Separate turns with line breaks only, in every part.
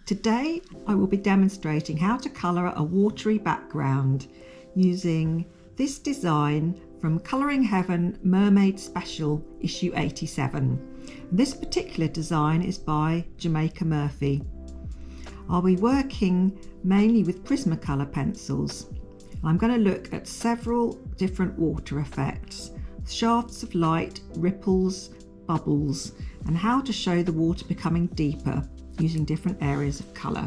Today I will be demonstrating how to colour a watery background using this design from Colouring Heaven Mermaid Special issue 87. This particular design is by Jamaica Murphy. I'll be working mainly with Prismacolor pencils. I'm going to look at several different water effects, shafts of light, ripples, bubbles, and how to show the water becoming deeper using different areas of colour.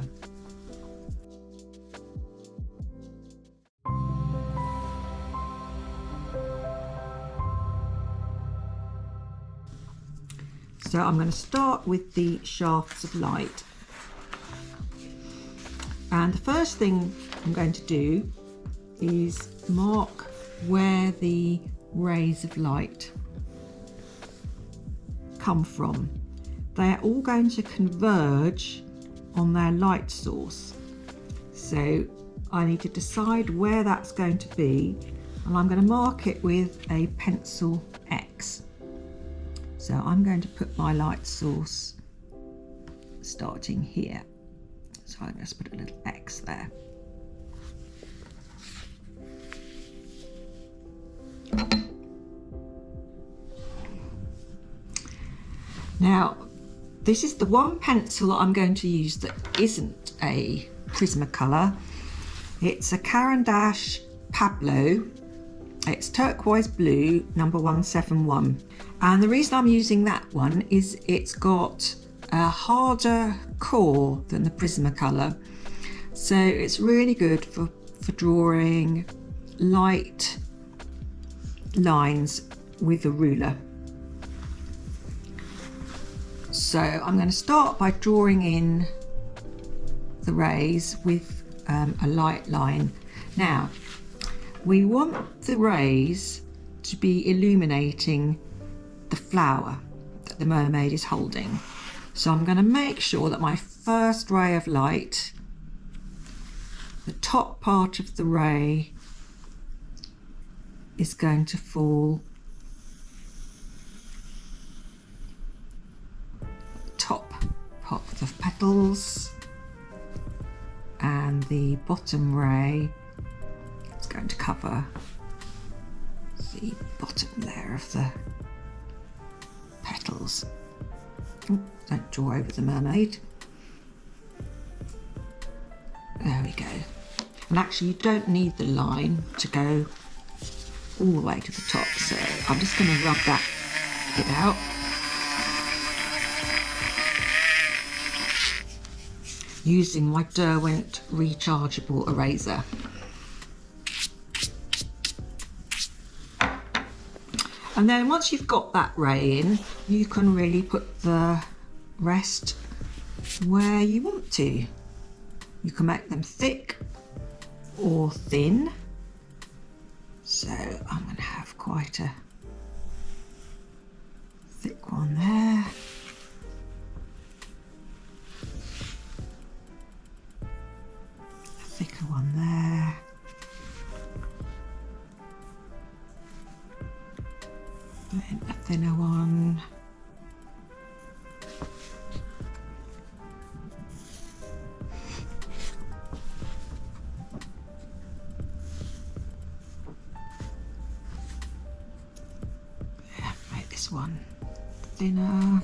So I'm going to start with the shafts of light. And the first thing I'm going to do is mark where the rays of light come from. They are all going to converge on their light source. So I need to decide where that's going to be, and I'm going to mark it with a pencil X. So I'm going to put my light source starting here. So I'm just put a little X there. Now, this is the one pencil that I'm going to use that isn't a Prismacolor. It's a Caran d'Ache Pablo. It's turquoise blue, number 171. And the reason I'm using that one is it's got a harder core than the Prismacolor. So it's really good for drawing light lines with a ruler. So I'm going to start by drawing in the rays with a light line. Now, we want the rays to be illuminating the flower that the mermaid is holding. So I'm going to make sure that my first ray of light, the top part of the ray, is going to fall top of petals, and the bottom ray is going to cover the bottom layer of the petals. Don't draw over the mermaid. There we go. And actually you don't need the line to go all the way to the top, so I'm just going to rub that bit out. Using my Derwent rechargeable eraser. And then once you've got that ray in, you can really put the rest where you want to. You can make them thick or thin. So I'm going to have quite a thick one there. Thicker one there, then a thinner one, yeah, make this one thinner.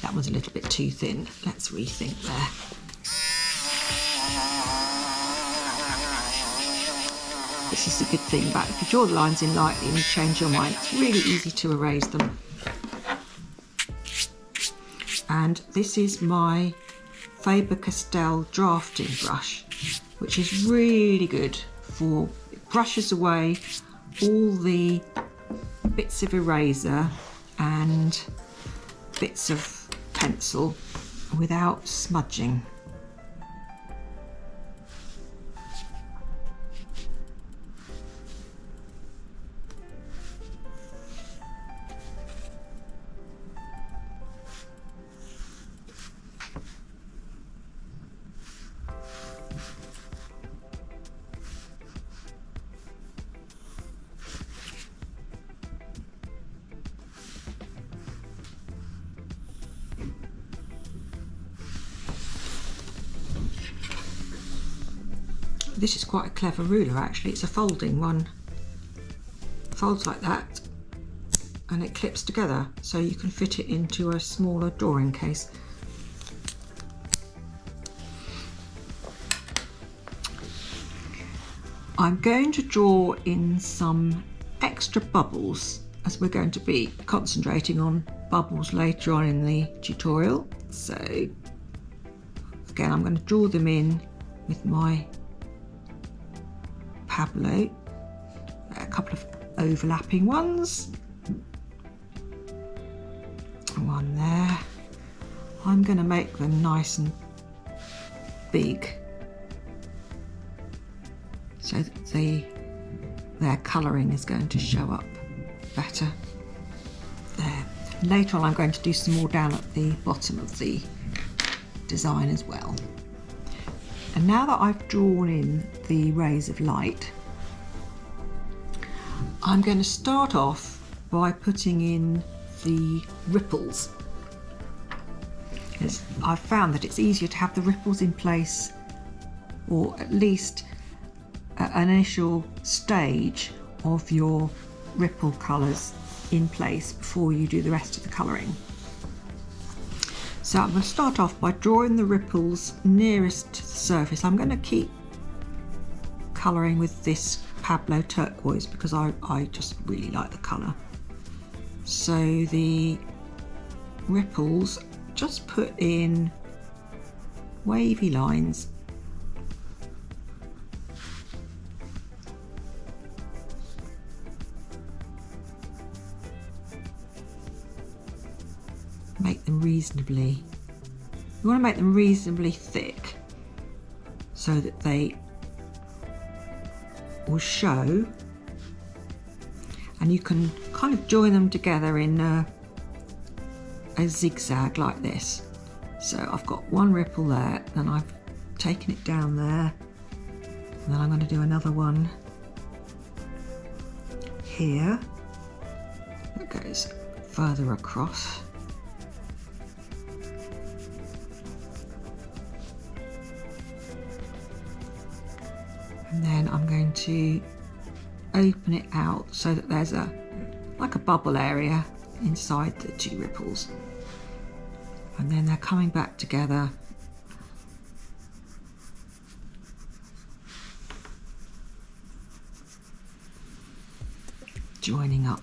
That was a little bit too thin. Let's rethink there. This is the good thing about if you draw the lines in lightly and you change your mind, it's really easy to erase them. And this is my Faber-Castell drafting brush, which is really good for, it brushes away all the bits of eraser and bits of pencil without smudging. this is quite a clever ruler actually. It's a folding one. It folds like that and it clips together so you can fit it into a smaller drawing case. I'm going to draw in some extra bubbles as we're going to be concentrating on bubbles later on in the tutorial. So again, I'm going to draw them in with my Pablo, a couple of overlapping ones, one there. I'm going to make them nice and big so that their colouring is going to show up better there. Later on I'm going to do some more down at the bottom of the design as well. And now that I've drawn in the rays of light, I'm going to start off by putting in the ripples. Because I've found that it's easier to have the ripples in place, or at least an initial stage of your ripple colours in place before you do the rest of the colouring. So I'm going to start off by drawing the ripples nearest to the surface. I'm going to keep colouring with this Pablo turquoise because I just really like the colour. So the ripples, just put in wavy lines . Make them reasonably, you want to make them reasonably thick so that they will show, and you can kind of join them together in a zigzag like this. So I've got one ripple there, and I've taken it down there, and then I'm going to do another one here that goes further across. And then I'm going to open it out so that there's like a bubble area inside the two ripples. And then they're coming back together. Joining up.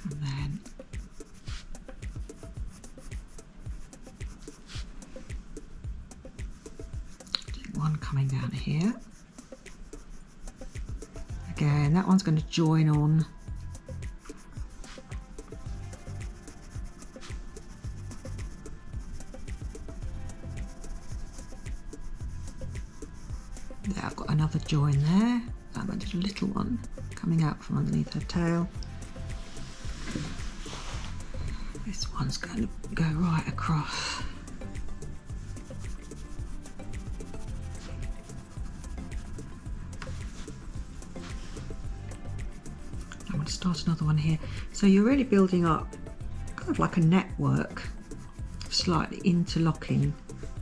And then one coming down here. Again, that one's going to join on. There, I've got another join there. I'm going to do a little one coming out from underneath her tail. This one's going to go right across. Start another one here. So you're really building up kind of like a network of slightly interlocking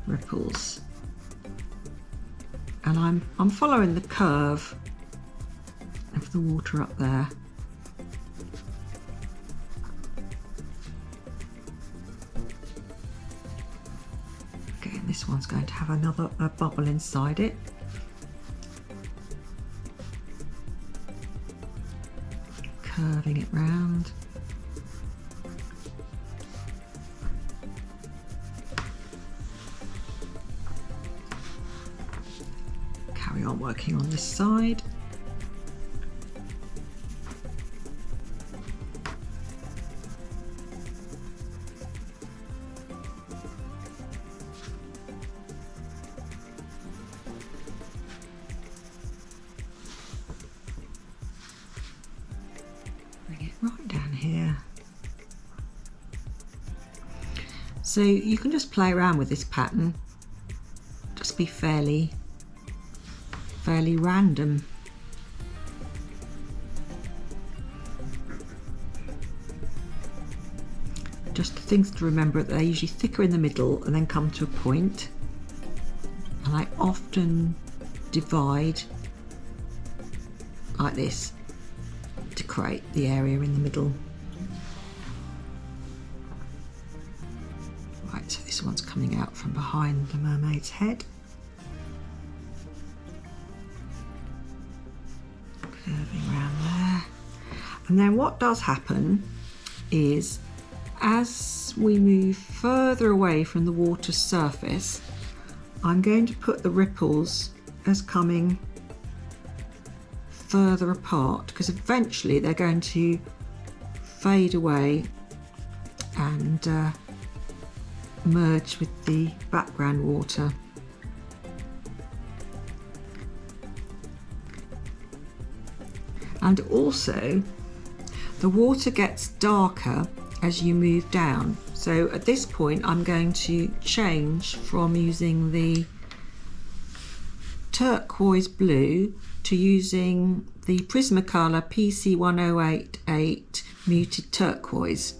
ripples, and I'm following the curve of the water up there. Okay, and this one's going to have a bubble inside it. Curving it round. Carry on working on this side. Right down here. So you can just play around with this pattern, just be fairly random. just things to remember, that they're usually thicker in the middle and then come to a point, and I often divide like this to create the area in the middle. Right, so this one's coming out from behind the mermaid's head. Curving around there. And then what does happen is, as we move further away from the water's surface, I'm going to put the ripples as coming further apart, because eventually they're going to fade away and merge with the background water. And also, the water gets darker as you move down. So at this point, I'm going to change from using the turquoise blue to using the Prismacolor PC1088 muted turquoise.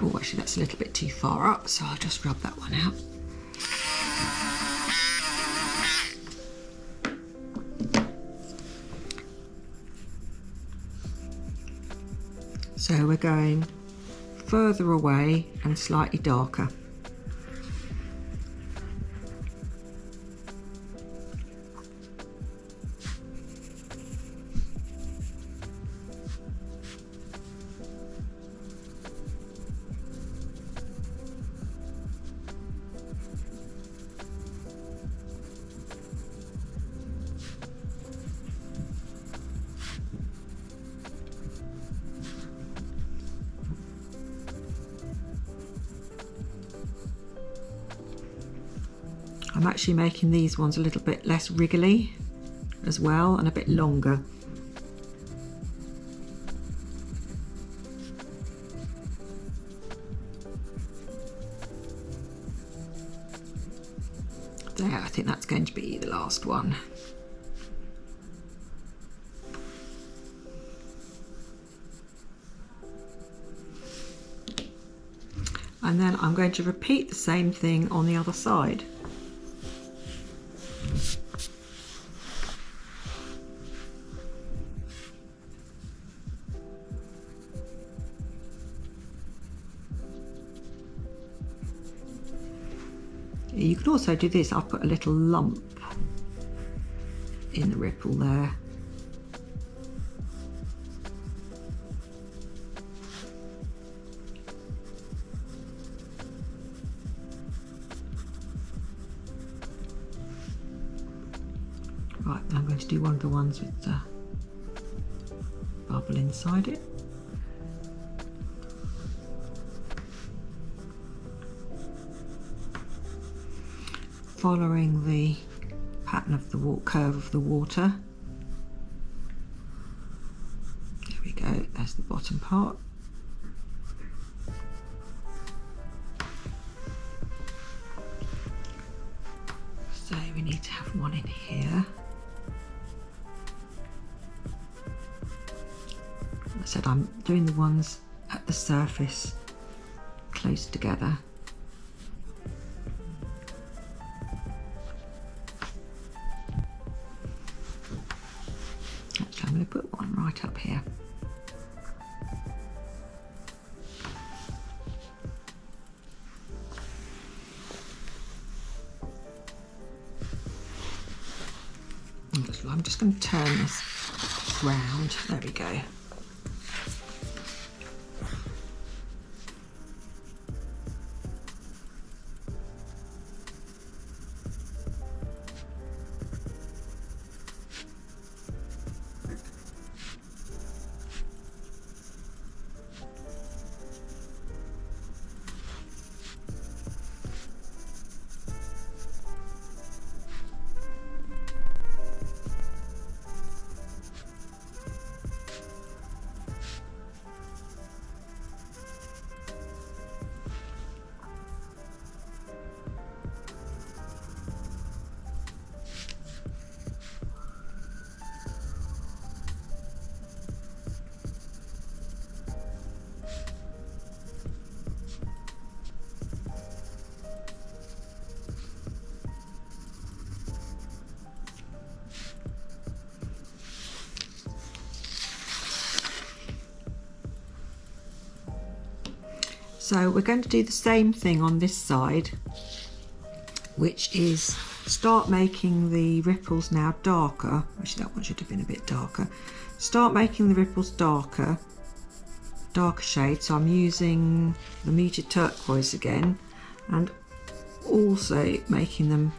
Oh, actually that's a little bit too far up, so I'll just rub that one out. So we're going further away and slightly darker. I'm actually making these ones a little bit less wriggly as well, and a bit longer. There, I think that's going to be the last one. And then I'm going to repeat the same thing on the other side. You can also do this. I'll put a little lump in the ripple there. Right, I'm going to do one of the ones with the bubble inside it. Following the pattern of the curve of the water. There we go, there's the bottom part. So we need to have one in here. As I said, I'm doing the ones at the surface close together. I'm going to put one right up here. I'm just going to turn this round. There we go. So we're going to do the same thing on this side, which is start making the ripples now darker. Actually, that one should have been a bit darker. Start making the ripples darker shade. So I'm using the muted turquoise again, and also making them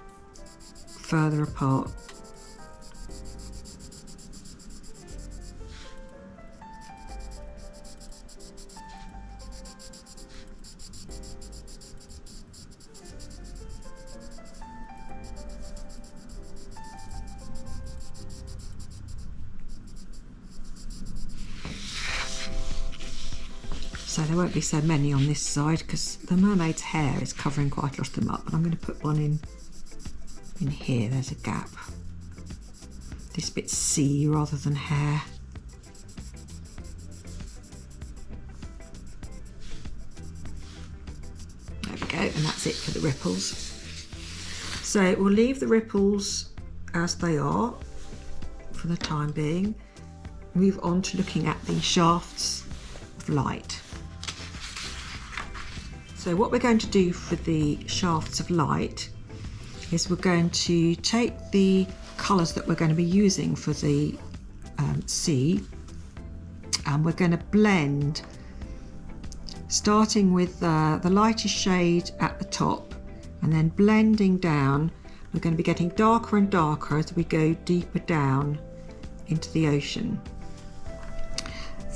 further apart. So there won't be so many on this side because the mermaid's hair is covering quite a lot of them up, but I'm going to put one in here. There's a gap. This bit's sea rather than hair. There we go, and that's it for the ripples. So we'll leave the ripples as they are for the time being. Move on to looking at the shafts of light. So what we're going to do for the shafts of light is we're going to take the colours that we're going to be using for the sea, and we're going to blend, starting with the lightest shade at the top and then blending down. We're going to be getting darker and darker as we go deeper down into the ocean.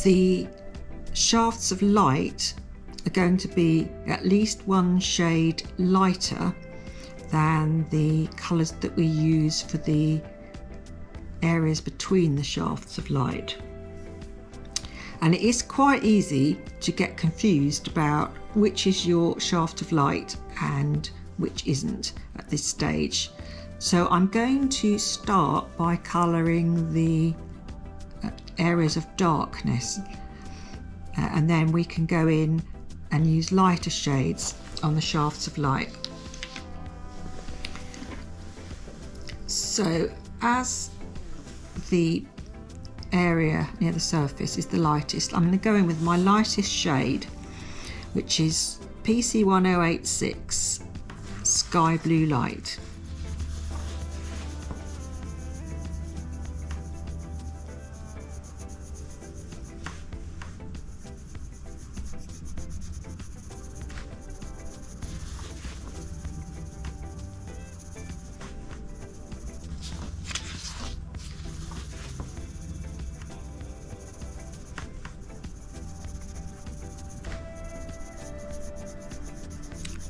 The shafts of light are going to be at least one shade lighter than the colours that we use for the areas between the shafts of light. And it is quite easy to get confused about which is your shaft of light and which isn't at this stage. So I'm going to start by colouring the areas of darkness, and then we can go in and use lighter shades on the shafts of light. So as the area near the surface is the lightest, I'm going to go in with my lightest shade, which is PC1086 Sky Blue Light.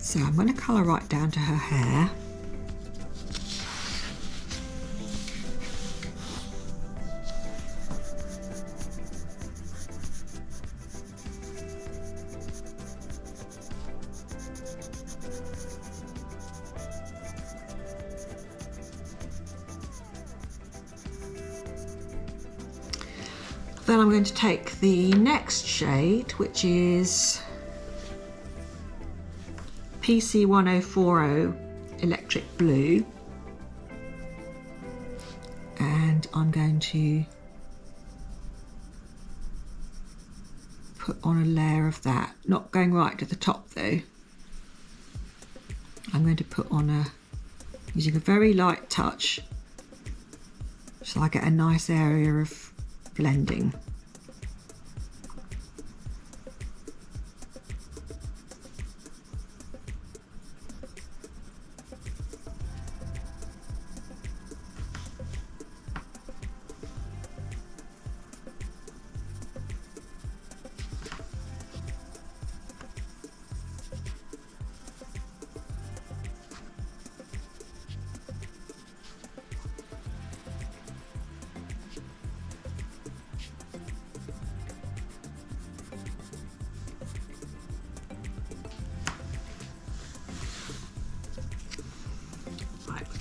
So I'm going to colour right down to her hair. Then I'm going to take the next shade, which is PC1040 Electric Blue, and I'm going to put on a layer of that, not going right to the top though. I'm going to put on using a very light touch so I get a nice area of blending.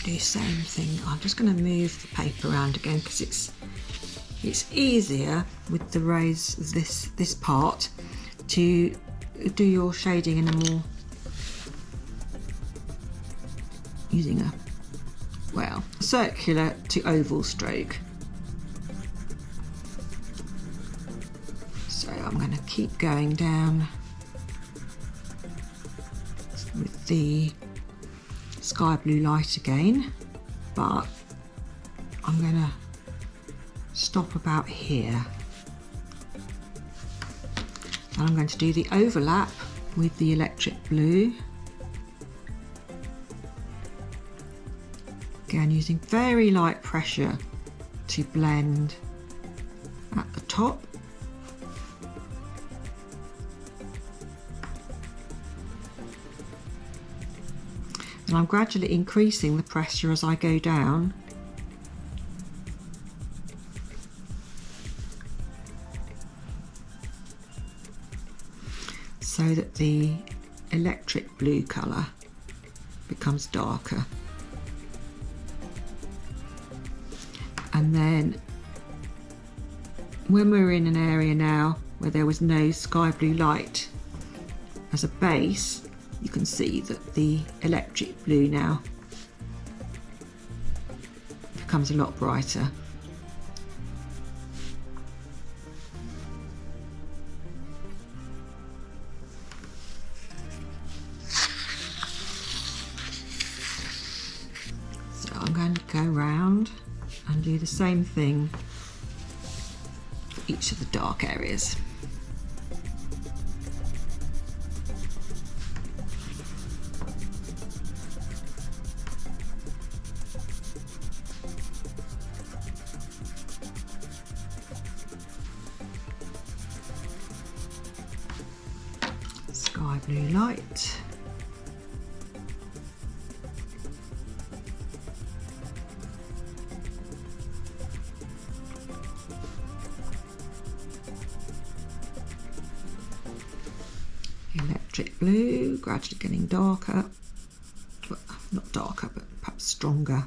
Do the same thing. I'm just going to move the paper around again because it's easier with the rays of this part to do your shading in a more using a circular to oval stroke. So I'm going to keep going down the sky blue light again, but I'm going to stop about here. And I'm going to do the overlap with the electric blue. Again, using very light pressure to blend at the top. And I'm gradually increasing the pressure as I go down. So that the electric blue colour becomes darker. And then when we're in an area now where there was no sky blue light as a base, you can see that the electric blue now becomes a lot brighter. So I'm going to go round and do the same thing for each of the dark areas. Sky blue light. Electric blue, gradually getting darker, well, not darker, but perhaps stronger.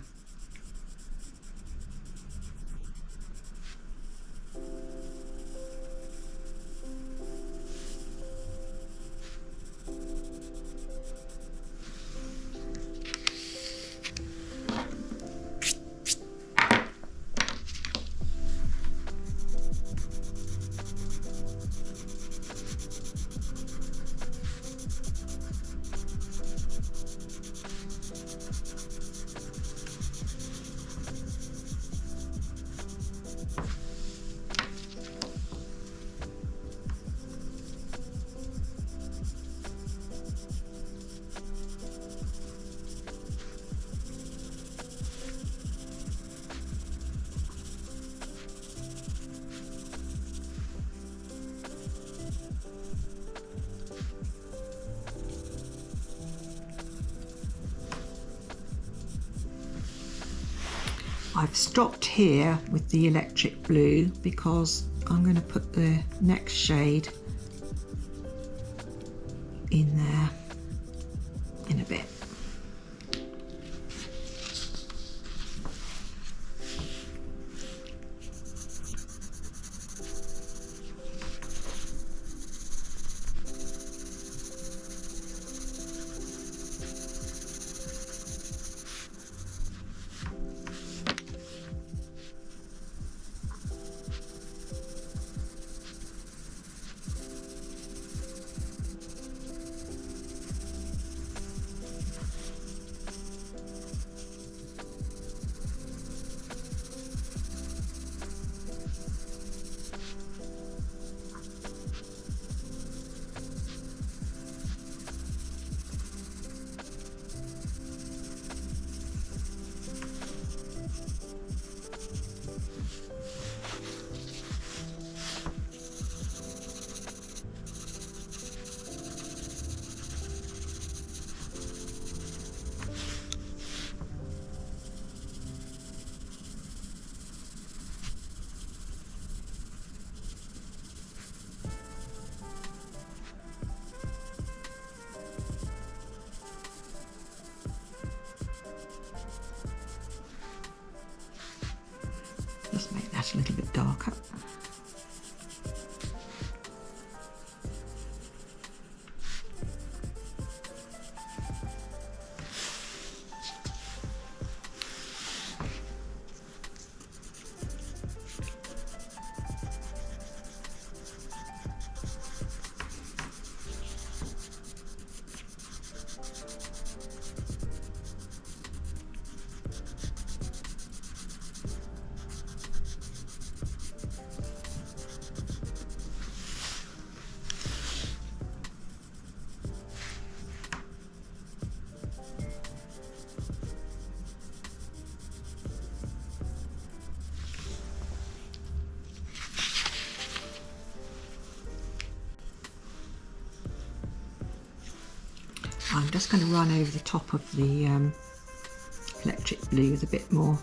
I've stopped here with the electric blue because I'm going to put the next shade in there in a bit. Just make that a little bit darker. I'm just going to run over the top of the electric blue with a bit more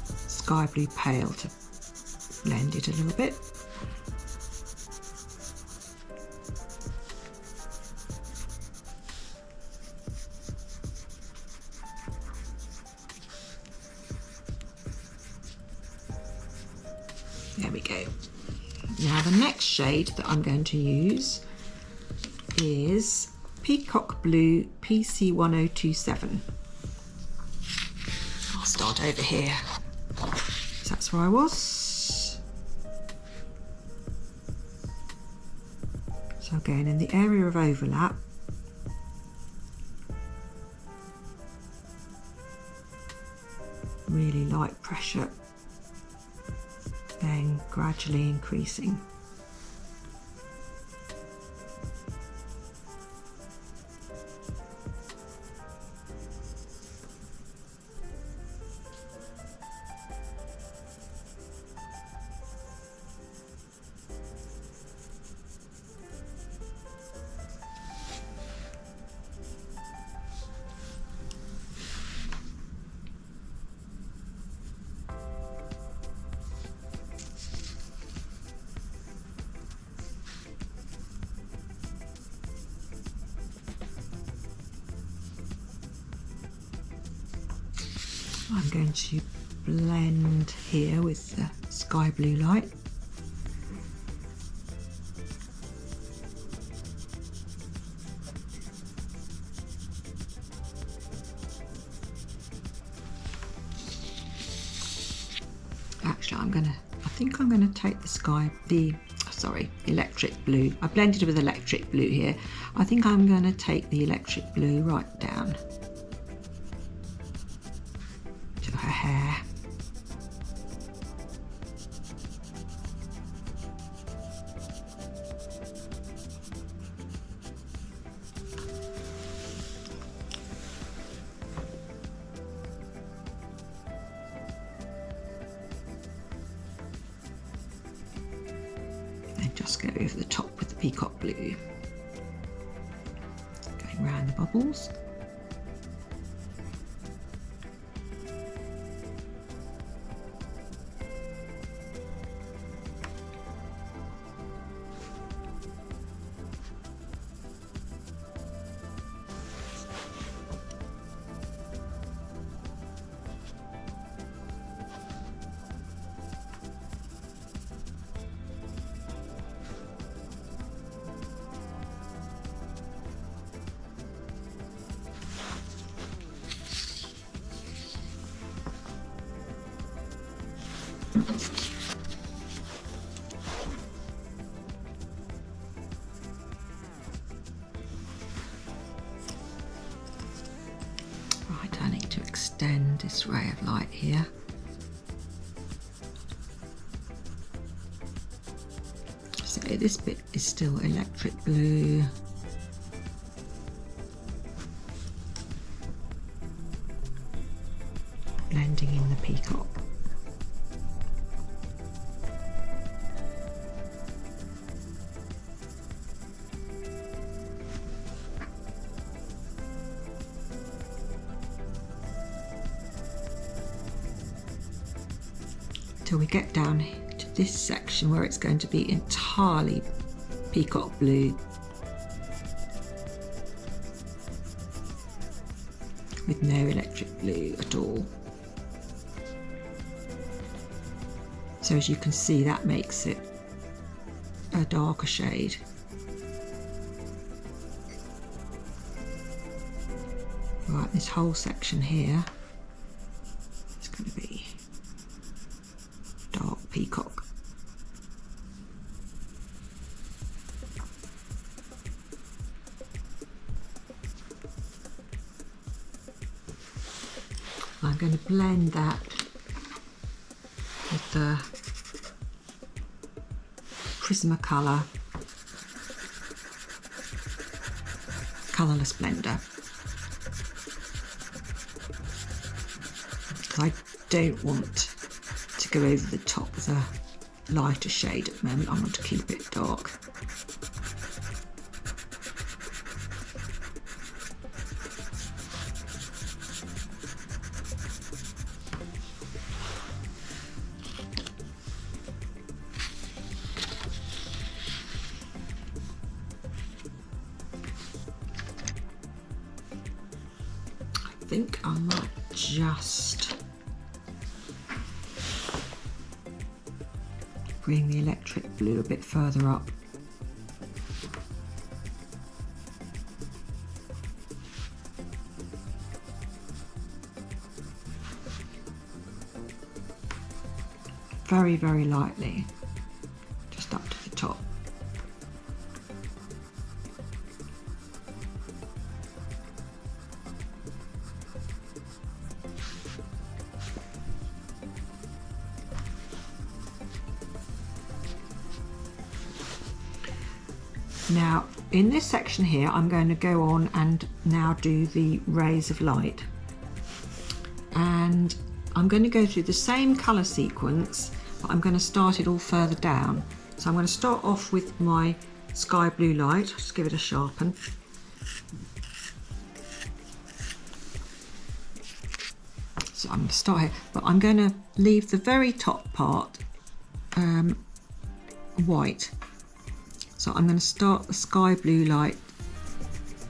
sky blue pale to blend it a little bit. There we go. Now the next shade that I'm going to use is Peacock Blue PC1027. I'll start over here. So that's where I was. So again, in the area of overlap, really light pressure, then gradually increasing. I'm going to blend here with the sky blue light. Actually, I think I'm gonna take the electric blue. I blended with electric blue here. I think I'm gonna take the electric blue right down to her hair. And just go over the top with the peacock blue. Going round the bubbles. Right, I need to extend this ray of light here. So this bit is still electric blue. Blending in the peacock. Till we get down to this section where it's going to be entirely peacock blue with no electric blue at all. So as you can see, that makes it a darker shade. Right, this whole section here is going to be dark peacock. I'm going to blend that with the Prismacolor colourless blender. Because I don't want to go over the top with a lighter shade at the moment. I want to keep it dark. think I might just bring the electric blue a bit further up. Very, very lightly, just up to the top. Now in this section here I'm going to go on and now do the rays of light, and I'm going to go through the same colour sequence, but I'm going to start it all further down. So I'm going to start off with my sky blue light, just give it a sharpen. So I'm going to start here, but I'm going to leave the very top part white. So I'm going to start the sky blue light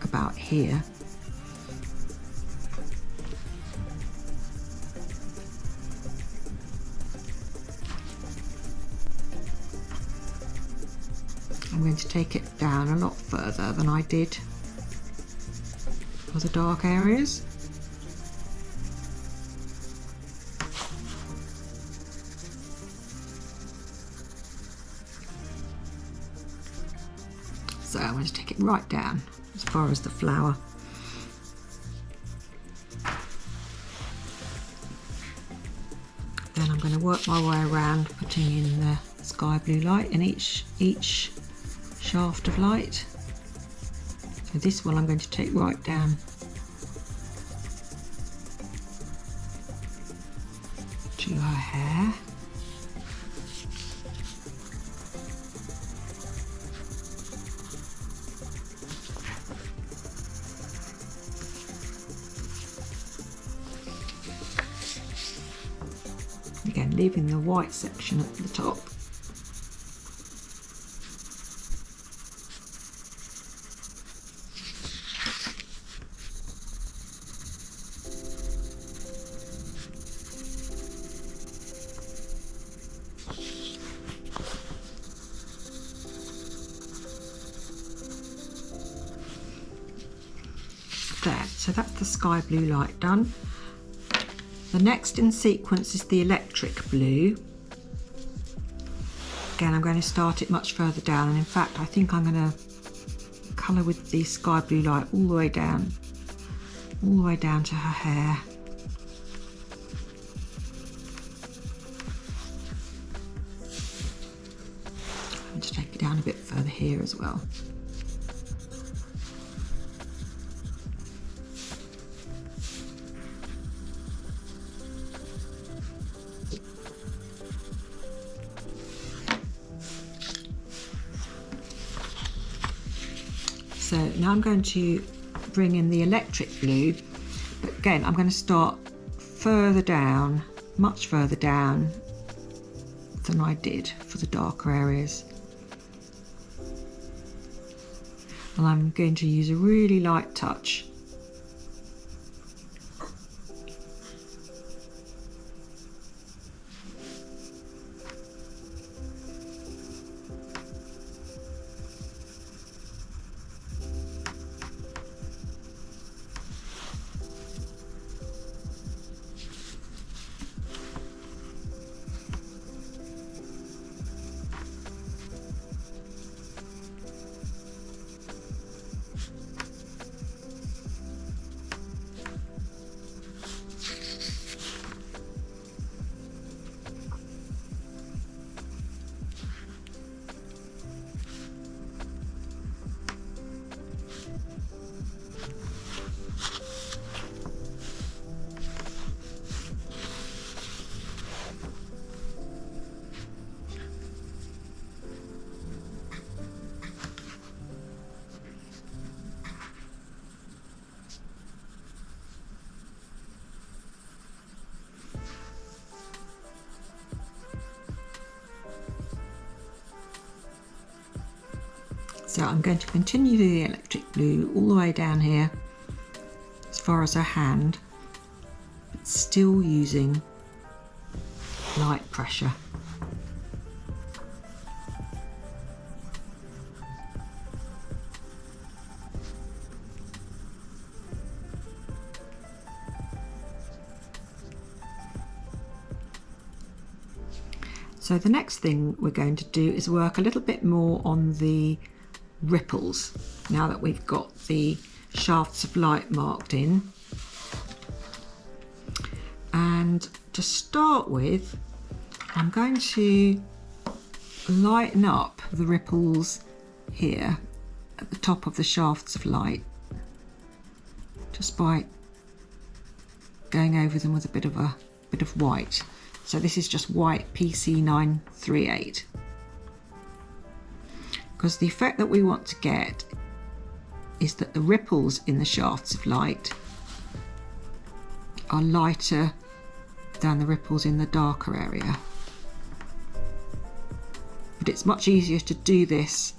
about here. I'm going to take it down a lot further than I did for the dark areas. So I'm going to take it right down as far as the flower. Then I'm going to work my way around, putting in the sky blue light in each shaft of light. So this one I'm going to take right down to her hair. Again, leaving the white section at the top. There, so that's the sky blue light done. The next in sequence is the electric blue. Again, I'm going to start it much further down, and in fact I think I'm going to colour with the sky blue light all the way down to her hair. I'm going to take it down a bit further here as well. So now I'm going to bring in the electric blue, but again I'm going to start further down, much further down than I did for the darker areas. And I'm going to use a really light touch. So I'm going to continue the electric blue all the way down here as far as her hand. still using light pressure. So the next thing we're going to do is work a little bit more on the ripples now that we've got the shafts of light marked in. And to start with, I'm going to lighten up the ripples here at the top of the shafts of light, just by going over them with a bit of white. So this is just white PC938. Because the effect that we want to get is that the ripples in the shafts of light are lighter than the ripples in the darker area. But it's much easier to do this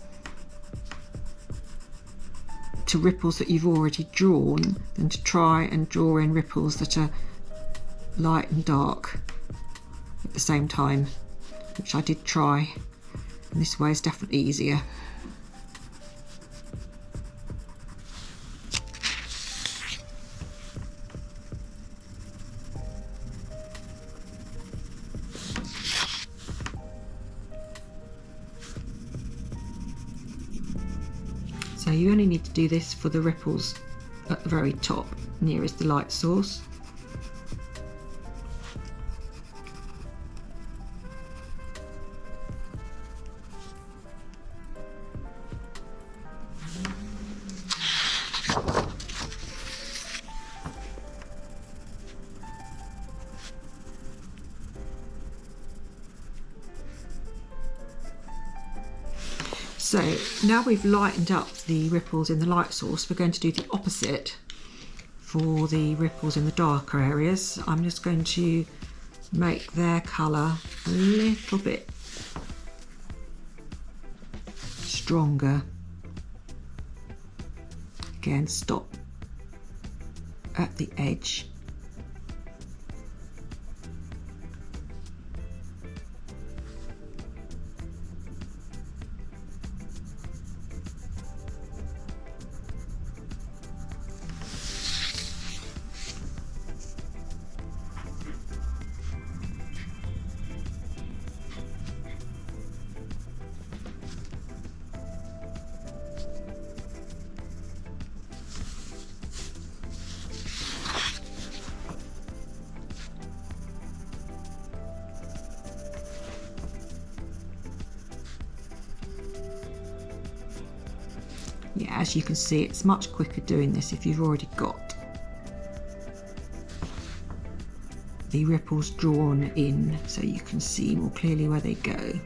to ripples that you've already drawn than to try and draw in ripples that are light and dark at the same time, which I did try, and this way is definitely easier. So you only need to do this for the ripples at the very top, nearest the light source. So now we've lightened up the ripples in the light source, we're going to do the opposite for the ripples in the darker areas. I'm just going to make their colour a little bit stronger. Again, stop at the edge. Yeah, as you can see, it's much quicker doing this if you've already got the ripples drawn in, so you can see more clearly where they go.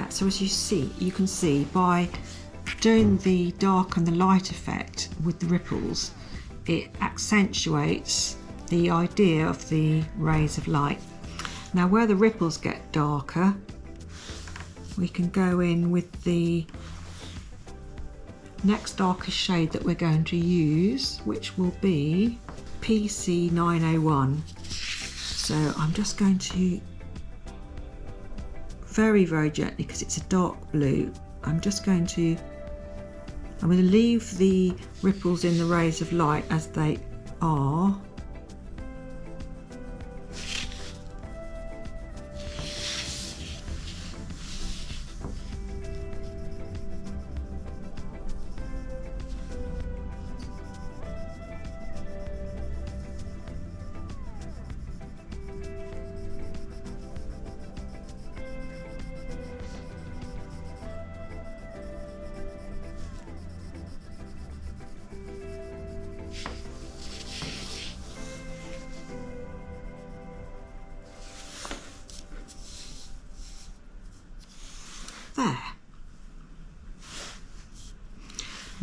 So as you can see by doing the dark and the light effect with the ripples, it accentuates the idea of the rays of light. Now where the ripples get darker, we can go in with the next darkest shade that we're going to use, which will be PC901. So I'm just going to very, very gently, because it's a dark blue, I'm going to leave the ripples in the rays of light as they are.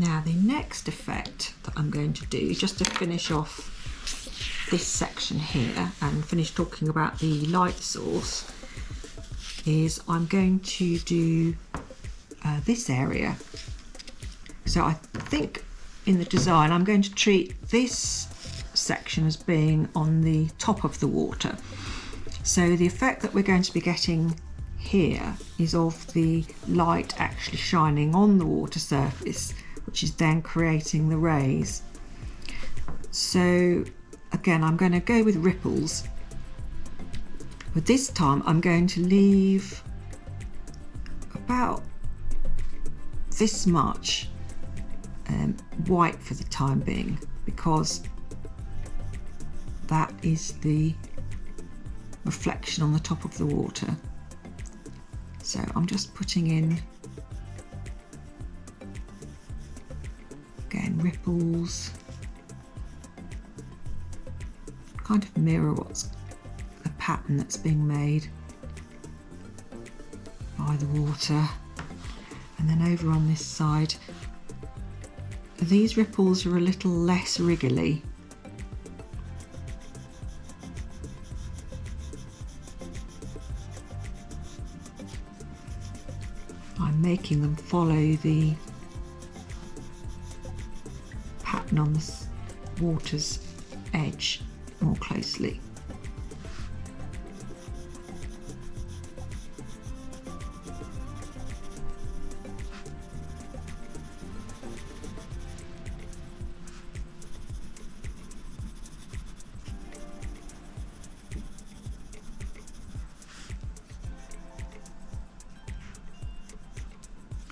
Now the next effect that I'm going to do, just to finish off this section here and finish talking about the light source, is I'm going to do this area. So I think in the design I'm going to treat this section as being on the top of the water. So the effect that we're going to be getting here is of the light actually shining on the water surface, which is then creating the rays. So again, I'm going to go with ripples, but this time I'm going to leave about this much white for the time being, because that is the reflection on the top of the water. So I'm just putting in, again, ripples, kind of mirror what's the pattern that's being made by the water. And then over on this side, these ripples are a little less wriggly. I'm making them follow the pattern on the water's edge more closely.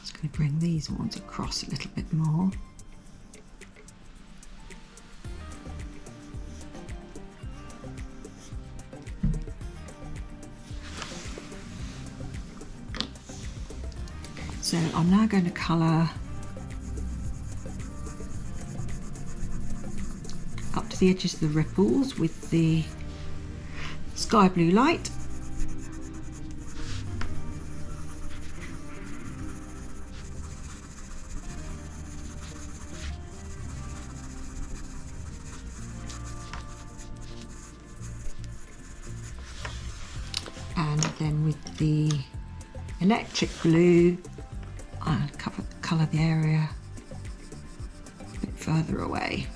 Just going to bring these ones across a little bit more. So I'm now going to colour up to the edges of the ripples with the sky blue light. And then with the electric blue, I'll colour the area a bit further away.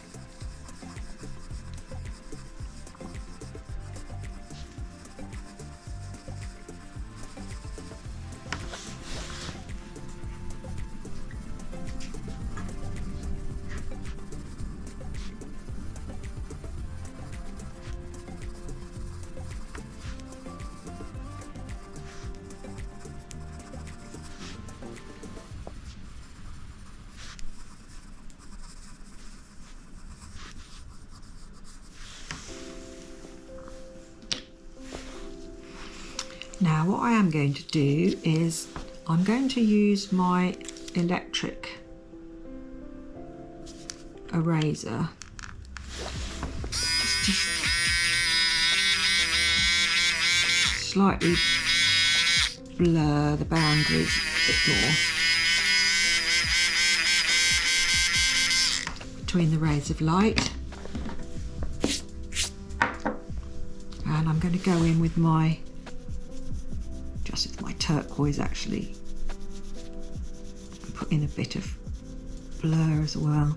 Now what I am going to do is I'm going to use my electric eraser just to slightly blur the boundaries a bit more between the rays of light. And I'm going to go in with my turquoise actually, and put in a bit of blur as well.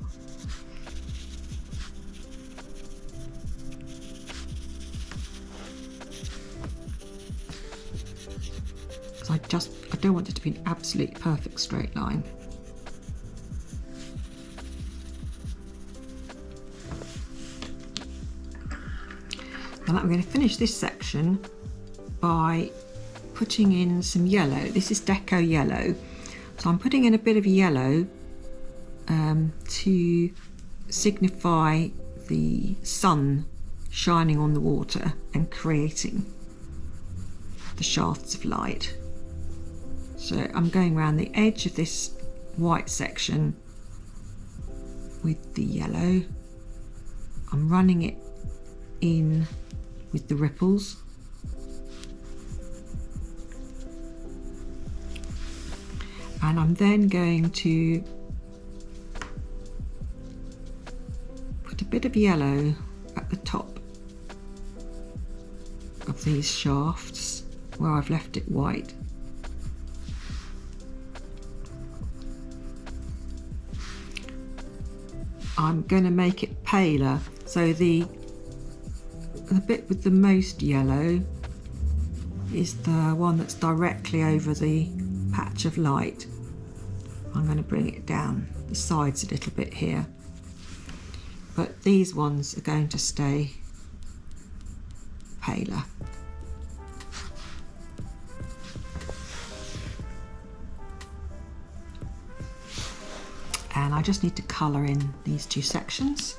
Because I don't want it to be an absolute perfect straight line. And I'm going to finish this section by putting in some yellow. This is Deco yellow, so I'm putting in a bit of yellow to signify the sun shining on the water and creating the shafts of light. So I'm going around the edge of this white section with the yellow. I'm running it in with the ripples. And I'm then going to bit of yellow at the top of these shafts where I've left it white. I'm going to make it paler, so the bit with the most yellow is the one that's directly over the patch of light. I'm going to bring it down the sides a little bit here, but these ones are going to stay paler. And I just need to colour in these two sections,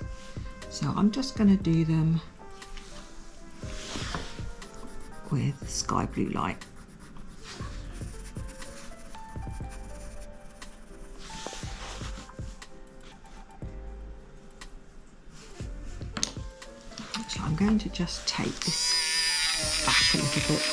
so I'm just going to do them with sky blue light. So I'm going to just take this back a little bit.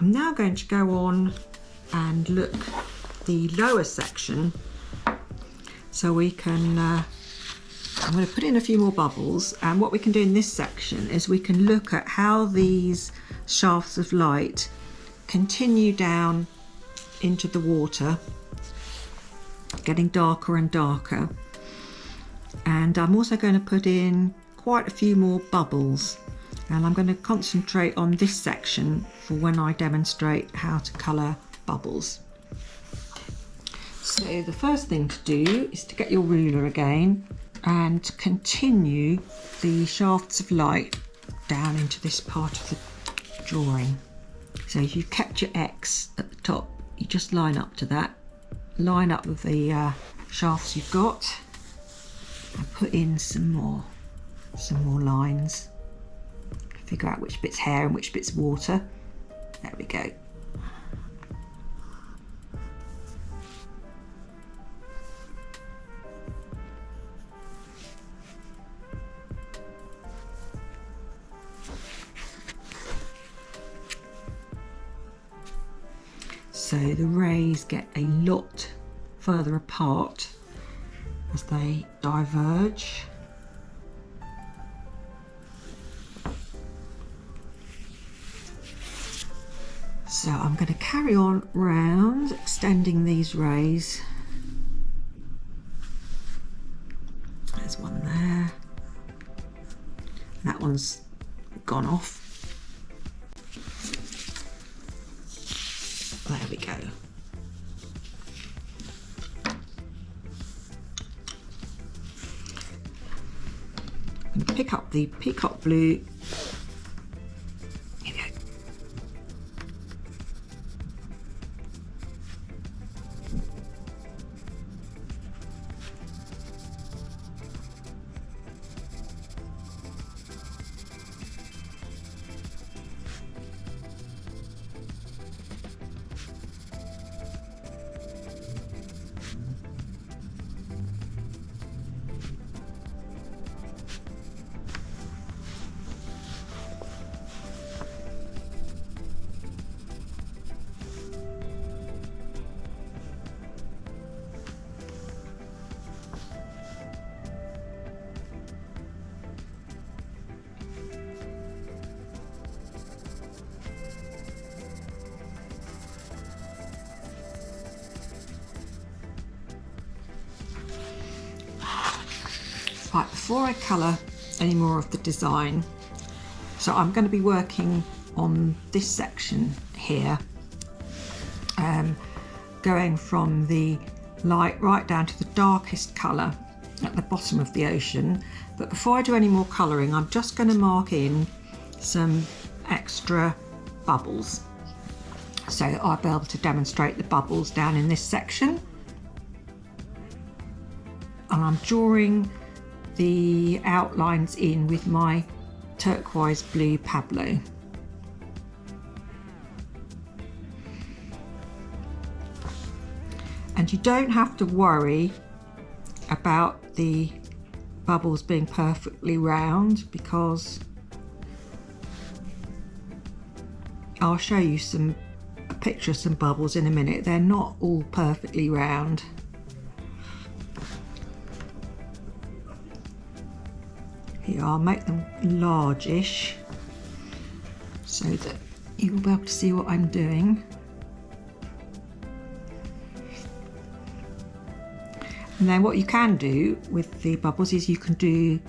I'm now going to go on and look the lower section, so we can, I'm going to put in a few more bubbles, and what we can do in this section is we can look at how these shafts of light continue down into the water, getting darker and darker. And I'm also going to put in quite a few more bubbles, and I'm going to concentrate on this section for when I demonstrate how to colour bubbles. So the first thing to do is to get your ruler again and continue the shafts of light down into this part of the drawing. So if you've kept your X at the top, you just line up to that, line up with the shafts you've got, and put in some more lines. Figure out which bit's hair and which bit's water. There we go. So the rays get a lot further apart as they diverge. So I'm going to carry on round, extending these rays. There's one there. That one's gone off. There we go. I'm going to pick up the Peacock blue. Here we go. Right, before I colour any more of the design, so I'm going to be working on this section here, going from the light right down to the darkest colour at the bottom of the ocean. But before I do any more colouring, I'm just going to mark in some extra bubbles, so I'll be able to demonstrate the bubbles down in this section. And I'm drawing the outlines in with my turquoise blue Pablo. And you don't have to worry about the bubbles being perfectly round, because I'll show you a picture of some bubbles in a minute. They're not all perfectly round. Here, I'll make them largish so that you will be able to see what I'm doing. And then what you can do with the bubbles is you can do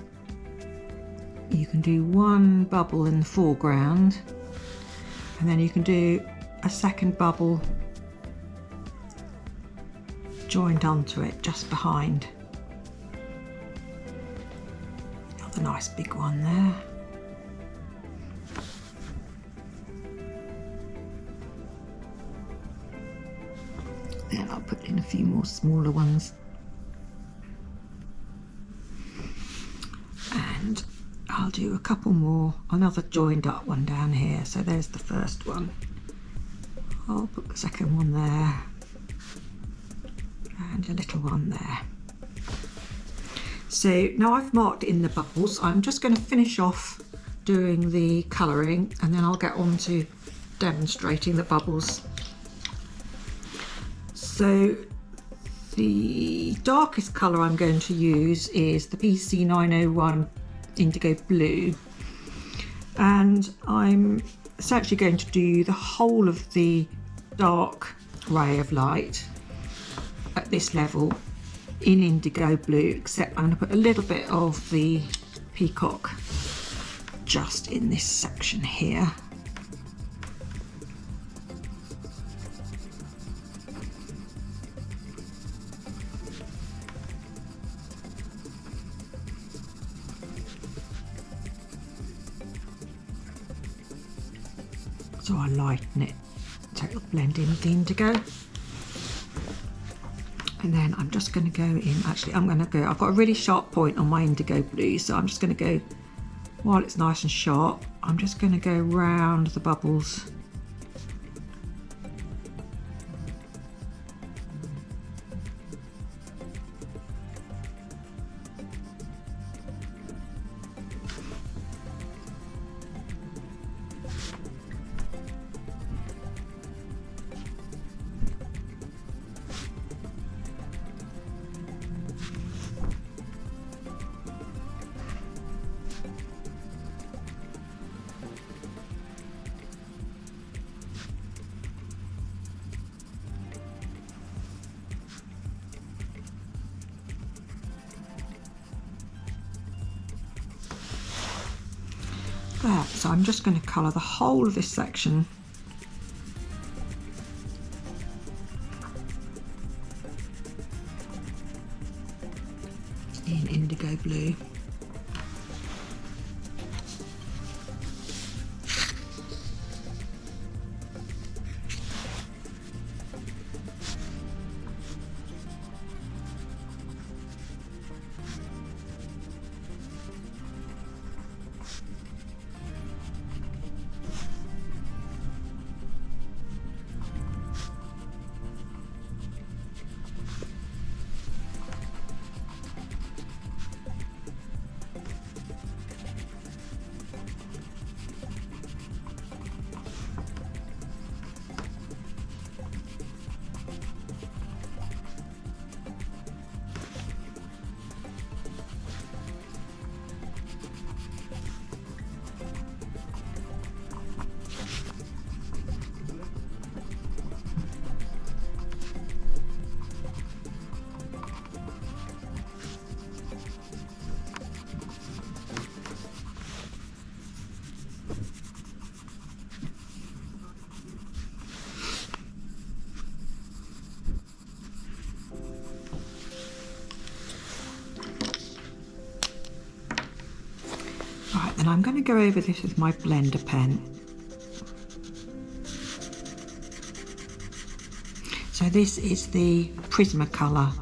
one bubble in the foreground, and then you can do a second bubble joined onto it just behind. Got the nice big one there. Then I'll put in a few more smaller ones. And I'll do a couple more, another joined up one down here. So there's the first one. I'll put the second one there and a little one there. So now I've marked in the bubbles, I'm just going to finish off doing the colouring, and then I'll get on to demonstrating the bubbles. So the darkest colour I'm going to use is the PC 901 Indigo Blue, and I'm essentially going to do the whole of the dark ray of light at this level in Indigo Blue, except I'm going to put a little bit of the Peacock just in this section here. So I lighten it so it'll blend in with the indigo. And then I'm just going to go in, actually I've got a really sharp point on my Indigo Blue, so I'm just going to go, while it's nice and sharp, I'm just going to go round the bubbles. There, so I'm just going to colour the whole of this section in Indigo Blue. Right, then I'm going to go over this with my blender pen. So this is the Prismacolor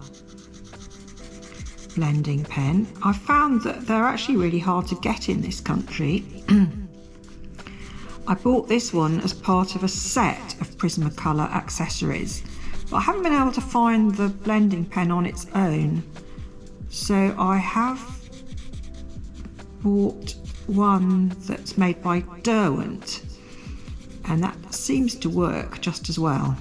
blending pen. I found that they're actually really hard to get in this country. I bought this one as part of a set of Prismacolor accessories, but I haven't been able to find the blending pen on its own. So I have bought one that's made by Derwent, and that seems to work just as well.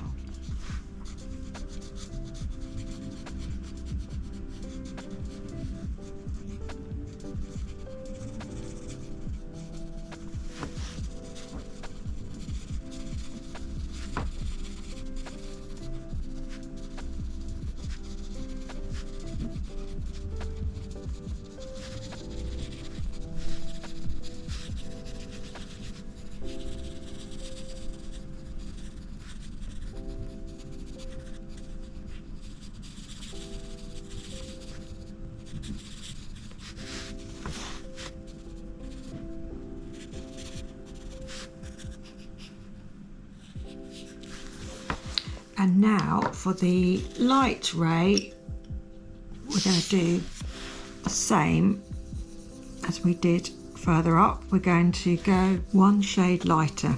And now for the light ray, we're going to do the same as we did further up. We're going to go one shade lighter.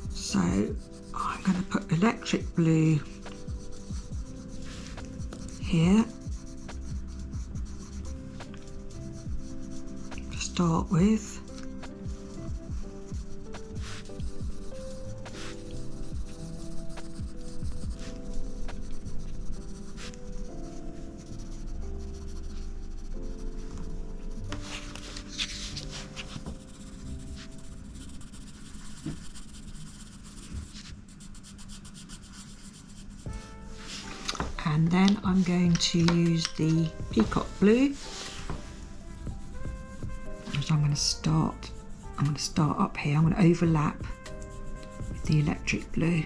So I'm going to put electric blue here to start with. And then I'm going to use the Peacock blue, which I'm going to start up here. I'm going to overlap with the electric blue.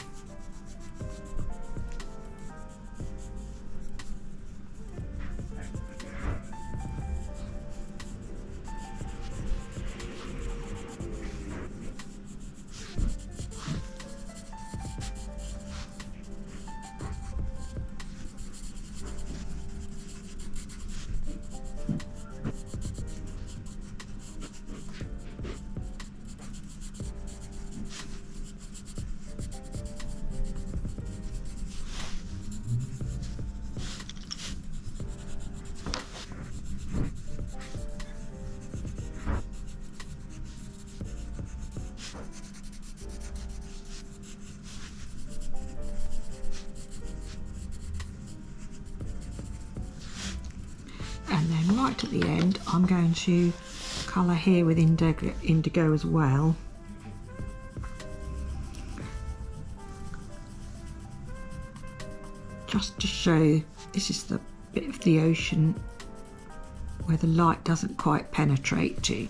And then right at the end, I'm going to colour here with indigo as well. Just to show, this is the bit of the ocean where the light doesn't quite penetrate to.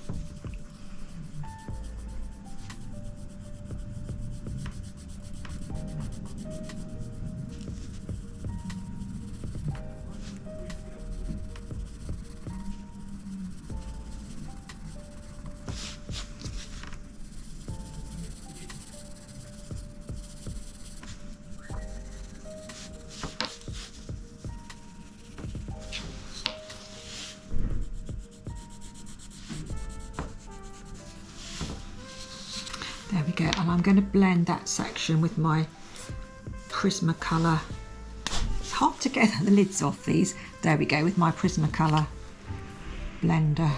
There we go, and I'm going to blend that section with my Prismacolor. It's hard to get the lids off these. There we go, with my Prismacolor blender.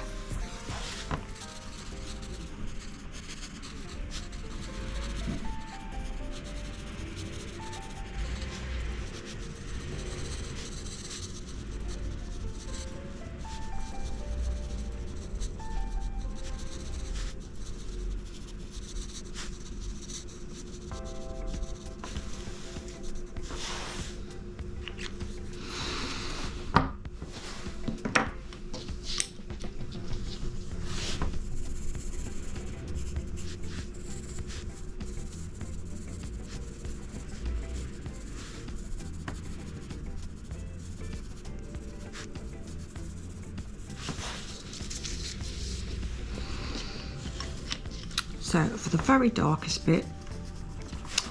So for the very darkest bit,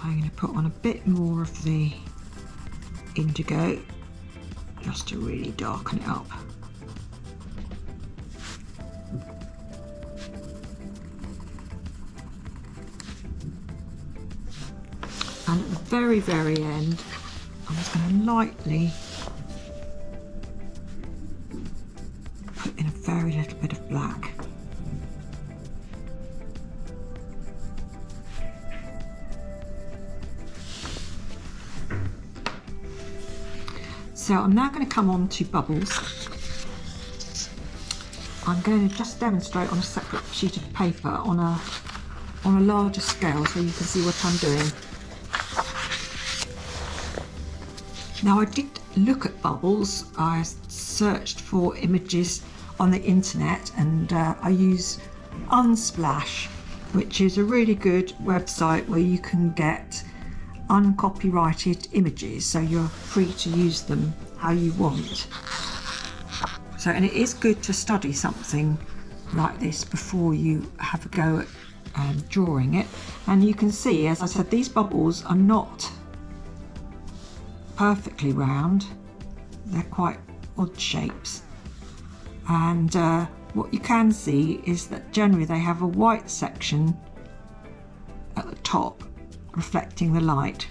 I'm going to put on a bit more of the indigo, just to really darken it up. And at the very, very end, I'm just going to lightly put in a very little bit of black. So I'm now going to come on to bubbles. I'm going to just demonstrate on a separate sheet of paper on a larger scale so you can see what I'm doing. Now I did look at bubbles. I searched for images on the internet and I use Unsplash, which is a really good website where you can get uncopyrighted images, so you're free to use them how you want. So, and it is good to study something like this before you have a go at drawing it. And you can see, as I said, these bubbles are not perfectly round, they're quite odd shapes. And what you can see is that generally they have a white section at the top reflecting the light.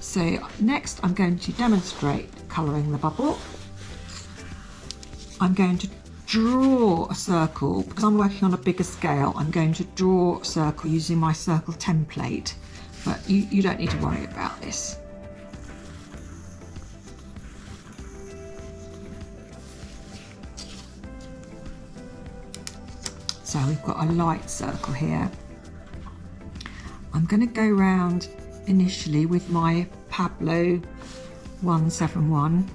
So next I'm going to demonstrate colouring the bubble. I'm going to draw a circle, because I'm working on a bigger scale. I'm going to draw a circle using my circle template, but you don't need to worry about this. So we've got a light circle here. I'm going to go round initially with my Pablo 171.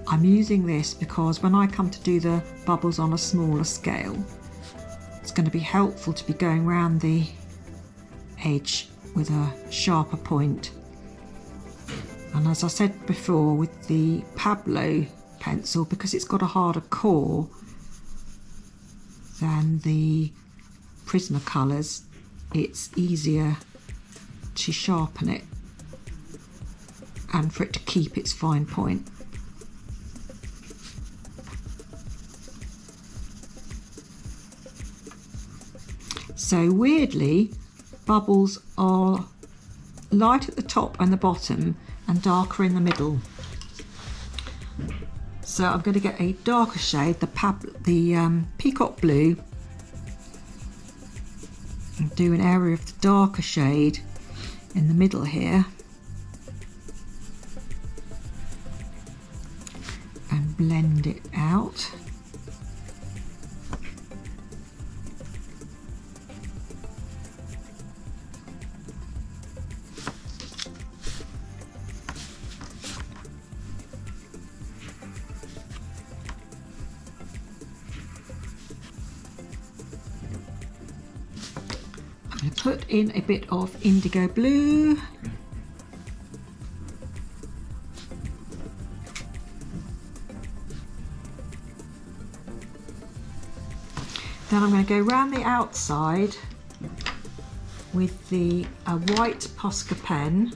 I'm using this because when I come to do the bubbles on a smaller scale, it's going to be helpful to be going round the edge with a sharper point. And as I said before, with the Pablo pencil, because it's got a harder core than the Prismacolors, it's easier to sharpen it and for it to keep its fine point. So weirdly, bubbles are light at the top and the bottom and darker in the middle. So I'm going to get a darker shade, the Peacock blue, and do an area of the darker shade in the middle here, and blend it out. I'm going to put in a bit of indigo blue. Then I'm going to go around the outside with the white Posca pen.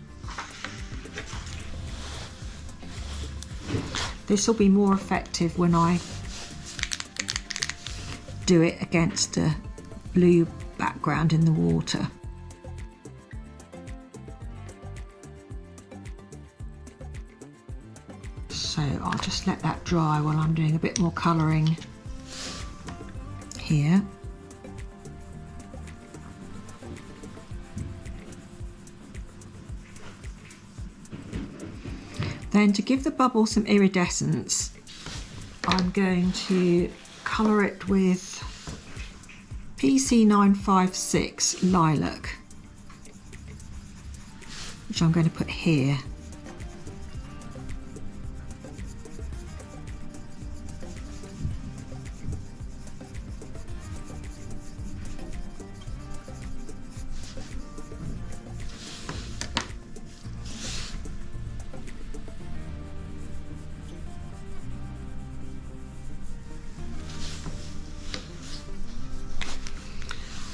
This will be more effective when I do it against a blue background in the water. So I'll just let that dry while I'm doing a bit more colouring here. Then to give the bubble some iridescence, I'm going to colour it with PC956 Lilac, which I'm going to put here.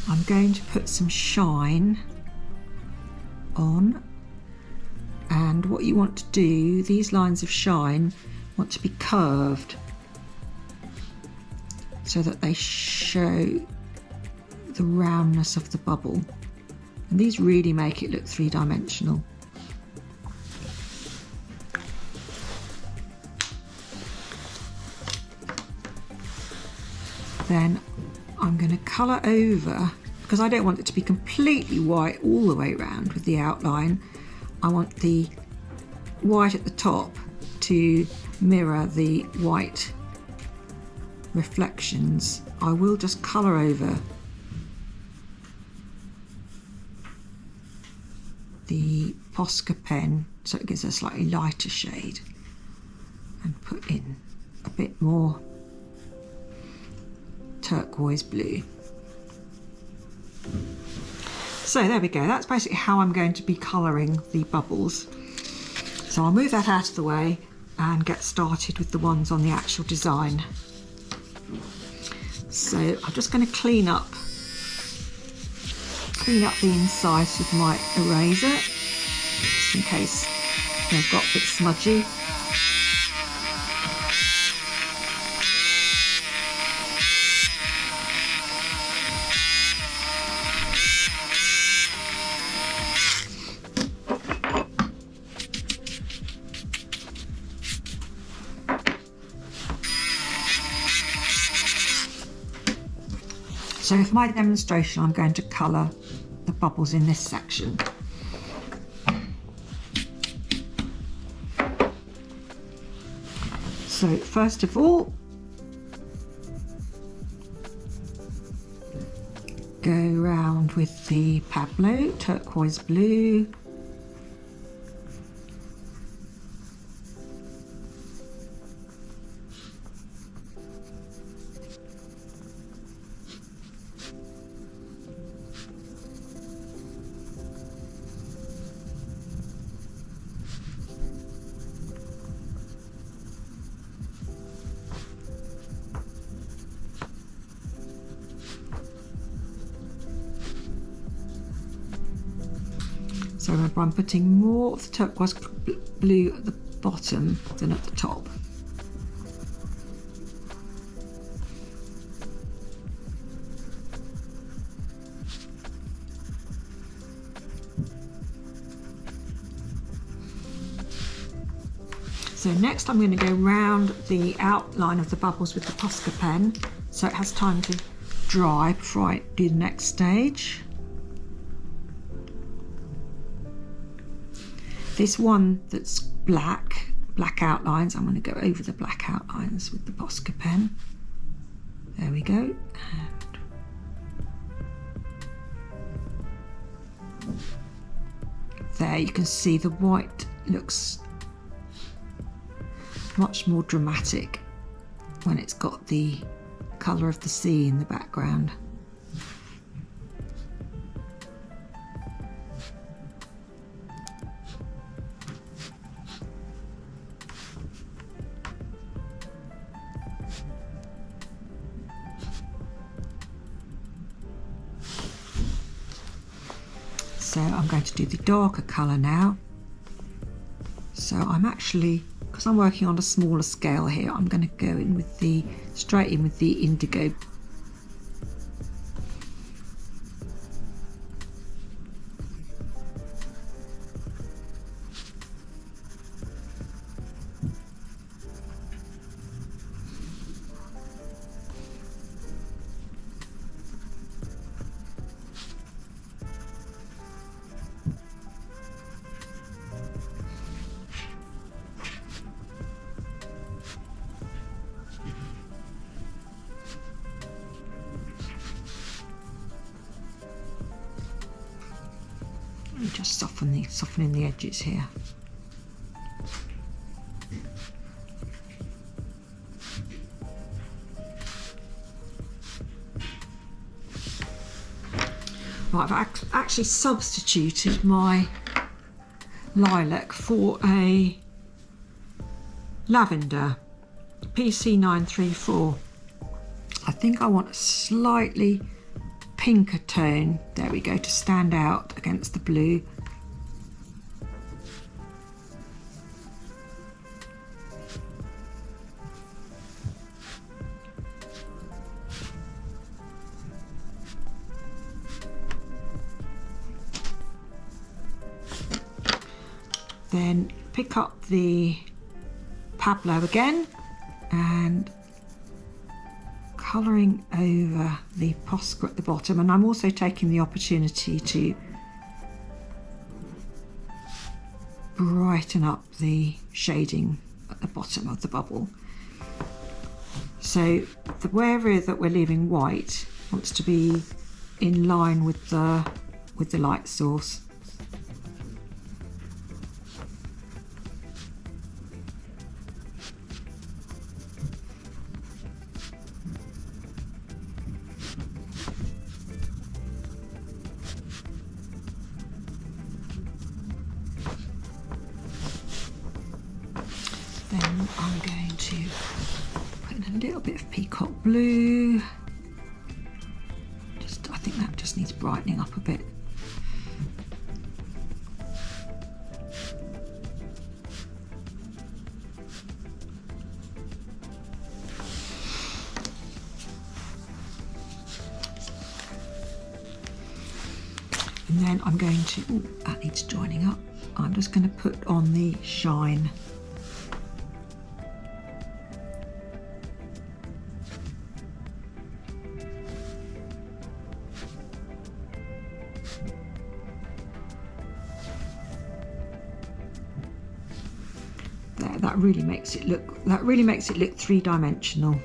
I'm going to put some shine on, and what you want to do, these lines of shine want to be curved so that they show the roundness of the bubble. And these really make it look three-dimensional. Then I'm going to colour over, because I don't want it to be completely white all the way around with the outline. I want the white at the top to mirror the white reflections. I will just colour over the Posca pen so it gives a slightly lighter shade, and put in a bit more turquoise blue. So there we go, that's basically how I'm going to be colouring the bubbles. So I'll move that out of the way and get started with the ones on the actual design. So I'm just going to clean up the insides with my eraser, just in case they've got a bit smudgy. So for my demonstration, I'm going to colour the bubbles in this section. So first of all, go round with the Pablo turquoise blue. So remember, I'm putting more of the turquoise blue at the bottom than at the top. So next I'm going to go round the outline of the bubbles with the Posca pen, so it has time to dry before I do the next stage. This one that's black outlines, I'm going to go over the black outlines with the Posca pen. There we go. And there you can see the white looks much more dramatic when it's got the colour of the sea in the background. So I'm going to do the darker colour now. So I'm actually, because I'm working on a smaller scale here, I'm going to go in with straight in with the indigo. Just softening the edges here. Right, I've actually substituted my lilac for a lavender, PC934. I think I want a slightly pinker tone, there we go, to stand out against the blue. Then pick up the Pablo again and colouring over the Posca at the bottom, and I'm also taking the opportunity to brighten up the shading at the bottom of the bubble. So the area that we're leaving white wants to be in line with the light source. Then I'm going to put in a little bit of Peacock blue. I think that just needs brightening up a bit. And then I'm going to, that needs joining up. I'm just going to put on the shine. That really makes it look three-dimensional.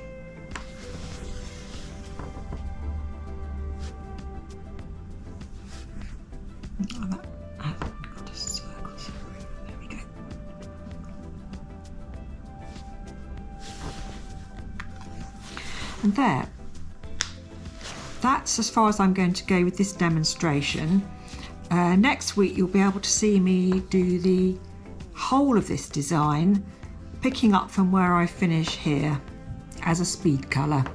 Oh, that got a circle. There we go. And there. That's as far as I'm going to go with this demonstration. Next week you'll be able to see me do the whole of this design, picking up from where I finish here as a speed colour.